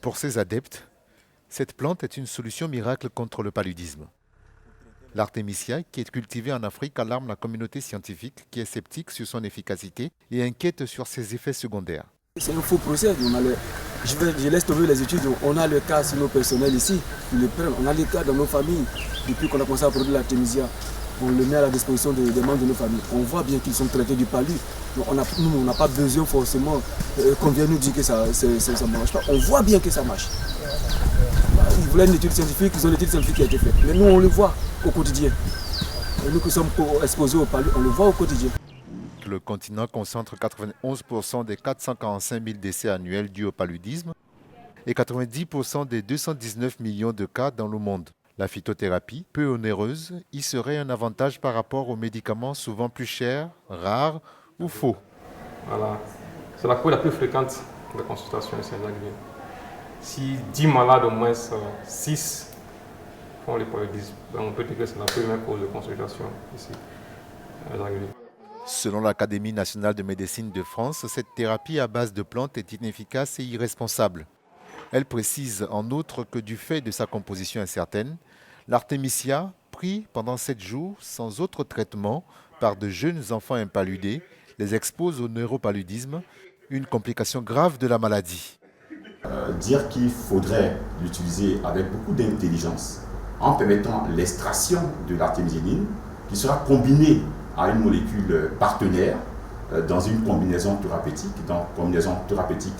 Pour ses adeptes, cette plante est une solution miracle contre le paludisme. L'artémisia, qui est cultivée en Afrique, alarme la communauté scientifique qui est sceptique sur son efficacité et inquiète sur ses effets secondaires. C'est un faux procès. Je laisse tomber les études. On a le cas sur nos personnels ici. On a les cas dans nos familles. Depuis qu'on a commencé à produire l'artémisia, on le met à la disposition des membres de nos familles. On voit bien qu'ils sont traités du palu. On n'a pas besoin forcément qu'on vienne nous dire que ça ne marche pas. On voit bien que ça marche. Ils voulaient une étude scientifique, ils ont une étude scientifique qui a été faite. Mais nous, on le voit au quotidien. Et nous qui sommes exposés au palu, on le voit au quotidien. Le continent concentre 91% des 445 000 décès annuels dus au paludisme et 90% des 219 millions de cas dans le monde. La phytothérapie, peu onéreuse, y serait un avantage par rapport aux médicaments souvent plus chers, rares ou faux. Voilà. C'est la cause la plus fréquente de consultation ici en Guinée. Si 10 malades, au moins 6 font le paludisme, on peut dire que c'est la première cause de consultation ici en Guinée. Selon l'Académie nationale de médecine de France, cette thérapie à base de plantes est inefficace et irresponsable. Elle précise en outre que du fait de sa composition incertaine, l'artémisia, pris pendant 7 jours sans autre traitement par de jeunes enfants impaludés, les expose au neuropaludisme, une complication grave de la maladie. Dire qu'il faudrait l'utiliser avec beaucoup d'intelligence en permettant l'extraction de l'artémisinine qui sera combinée à une molécule partenaire dans une combinaison thérapeutique,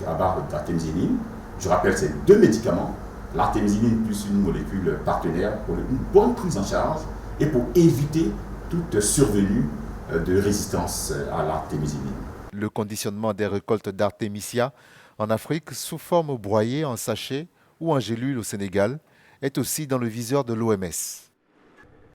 à base d'artémisinine. Je rappelle, ces deux médicaments, l'artémisinine plus une molécule partenaire pour une bonne prise en charge et pour éviter toute survenue de résistance à l'artémisinine. Le conditionnement des récoltes d'artémisia en Afrique sous forme broyée en sachet ou en gélule au Sénégal est aussi dans le viseur de l'OMS.